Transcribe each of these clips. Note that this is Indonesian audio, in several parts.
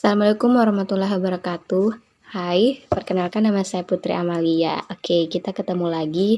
Assalamualaikum warahmatullahi wabarakatuh. Hai, perkenalkan nama saya Putri Amalia. Oke, kita ketemu lagi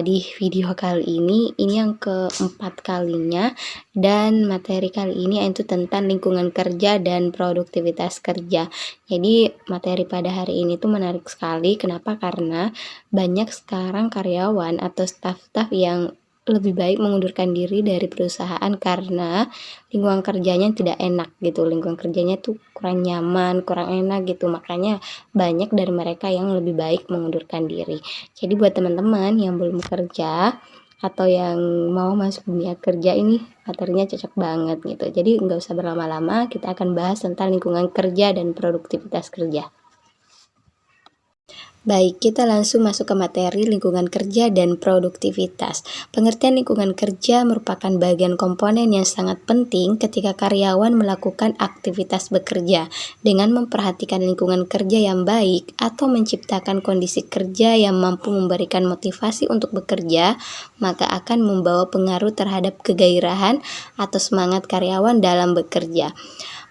di video kali ini. Ini yang keempat kalinya, dan materi kali ini yaitu tentang lingkungan kerja dan produktivitas kerja. Jadi materi pada hari ini tuh menarik sekali. Kenapa? Karena banyak sekarang karyawan atau staf-staf yang lebih baik mengundurkan diri dari perusahaan karena lingkungan kerjanya tidak enak gitu, lingkungan kerjanya tuh kurang nyaman, kurang enak gitu, makanya banyak dari mereka yang lebih baik mengundurkan diri. Jadi buat teman-teman yang belum kerja atau yang mau masuk dunia kerja, ini materinya cocok banget gitu. Jadi nggak usah berlama-lama, kita akan bahas tentang lingkungan kerja dan produktivitas kerja. Baik, kita langsung masuk ke materi lingkungan kerja dan produktivitas. Pengertian lingkungan kerja merupakan bagian komponen yang sangat penting ketika karyawan melakukan aktivitas bekerja. Dengan memperhatikan lingkungan kerja yang baik atau menciptakan kondisi kerja yang mampu memberikan motivasi untuk bekerja, maka akan membawa pengaruh terhadap kegairahan atau semangat karyawan dalam bekerja.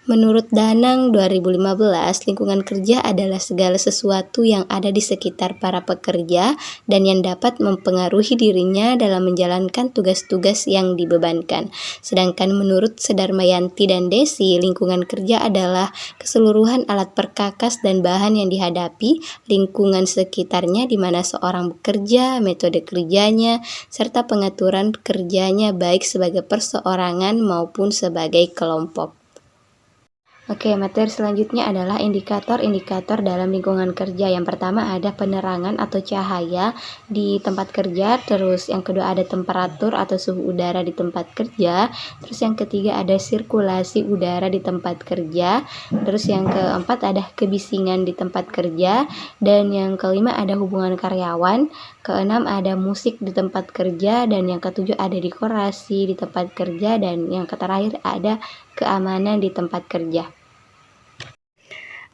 Menurut Danang 2015, lingkungan kerja adalah segala sesuatu yang ada di sekitar para pekerja dan yang dapat mempengaruhi dirinya dalam menjalankan tugas-tugas yang dibebankan. Sedangkan menurut Sedarmayanti dan Desi, lingkungan kerja adalah keseluruhan alat perkakas dan bahan yang dihadapi, lingkungan sekitarnya di mana seorang bekerja, metode kerjanya, serta pengaturan kerjanya baik sebagai perseorangan maupun sebagai kelompok. Oke, materi selanjutnya adalah indikator-indikator dalam lingkungan kerja. Yang pertama ada penerangan atau cahaya di tempat kerja, terus yang kedua ada temperatur atau suhu udara di tempat kerja, terus yang ketiga ada sirkulasi udara di tempat kerja, terus yang keempat ada kebisingan di tempat kerja, dan yang kelima ada hubungan karyawan, keenam ada musik di tempat kerja, dan yang ketujuh ada dekorasi di tempat kerja, dan yang terakhir ada keamanan di tempat kerja.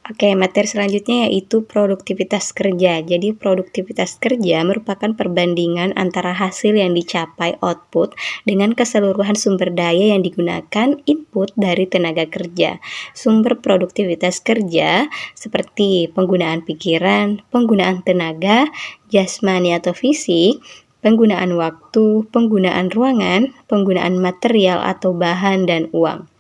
Oke, materi selanjutnya yaitu produktivitas kerja. Jadi produktivitas kerja merupakan perbandingan antara hasil yang dicapai output dengan keseluruhan sumber daya yang digunakan input dari tenaga kerja. Sumber produktivitas kerja seperti penggunaan pikiran, penggunaan tenaga, jasmani atau fisik, penggunaan waktu, penggunaan ruangan, penggunaan material atau bahan, dan uang.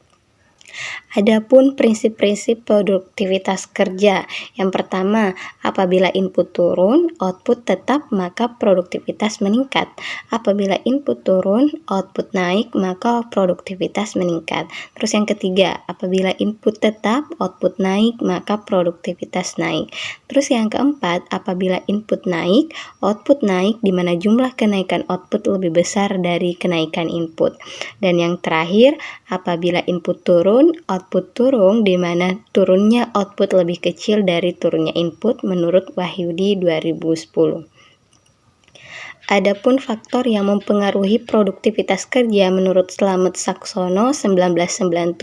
Adapun prinsip-prinsip produktivitas kerja. Yang pertama, apabila input turun, output tetap, maka produktivitas meningkat. Apabila input turun, output naik, maka produktivitas meningkat. Terus yang ketiga, apabila input tetap, output naik, maka produktivitas naik. Terus yang keempat, apabila input naik, output naik, di mana jumlah kenaikan output lebih besar dari kenaikan input. Dan yang terakhir, apabila input turun, output turun, di mana turunnya output lebih kecil dari turunnya input menurut Wahyudi 2010. Adapun faktor yang mempengaruhi produktivitas kerja menurut Slamet Saksono 1997.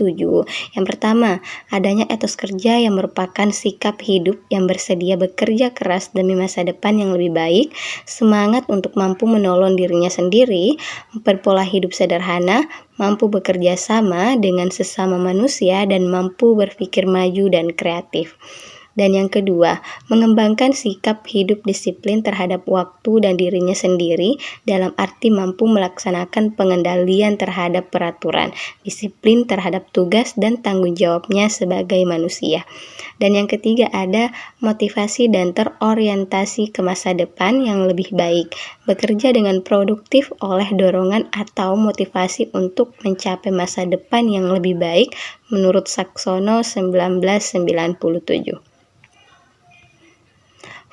Yang pertama, adanya etos kerja yang merupakan sikap hidup yang bersedia bekerja keras demi masa depan yang lebih baik, semangat untuk mampu menolong dirinya sendiri, berpola hidup sederhana, mampu bekerja sama dengan sesama manusia, dan mampu berpikir maju dan kreatif. Dan yang kedua, mengembangkan sikap hidup disiplin terhadap waktu dan dirinya sendiri dalam arti mampu melaksanakan pengendalian terhadap peraturan, disiplin terhadap tugas dan tanggung jawabnya sebagai manusia. Dan yang ketiga ada motivasi dan terorientasi ke masa depan yang lebih baik, bekerja dengan produktif oleh dorongan atau motivasi untuk mencapai masa depan yang lebih baik menurut Saksono 1997.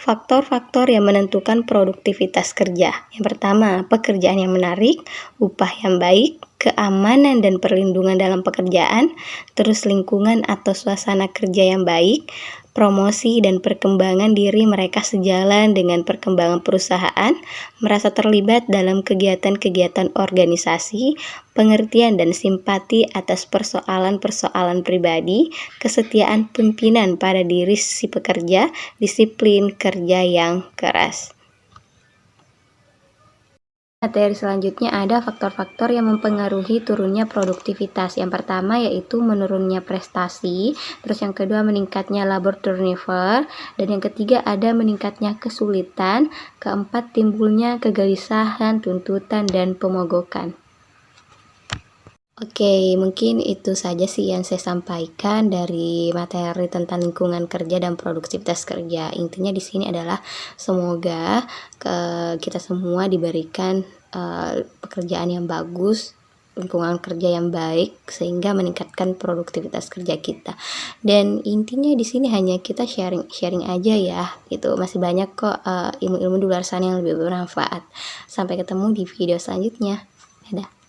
Faktor-faktor yang menentukan produktivitas kerja. Yang pertama, pekerjaan yang menarik, upah yang baik, keamanan dan perlindungan dalam pekerjaan, terus lingkungan atau suasana kerja yang baik, promosi dan perkembangan diri mereka sejalan dengan perkembangan perusahaan, merasa terlibat dalam kegiatan-kegiatan organisasi, pengertian dan simpati atas persoalan-persoalan pribadi, kesetiaan pimpinan pada diri si pekerja, disiplin kerja yang keras. Materi selanjutnya ada faktor-faktor yang mempengaruhi turunnya produktivitas. Yang pertama yaitu menurunnya prestasi, terus yang kedua meningkatnya labor turnover, dan yang ketiga ada meningkatnya kesulitan, keempat timbulnya kegelisahan, tuntutan, dan pemogokan. Oke, mungkin itu saja sih yang saya sampaikan dari materi tentang lingkungan kerja dan produktivitas kerja. Intinya di sini adalah semoga kita semua diberikan pekerjaan yang bagus, lingkungan kerja yang baik sehingga meningkatkan produktivitas kerja kita. Dan intinya di sini hanya kita sharing aja ya, gitu. Masih banyak kok ilmu-ilmu di luar sana yang lebih bermanfaat. Sampai ketemu di video selanjutnya. Dadah.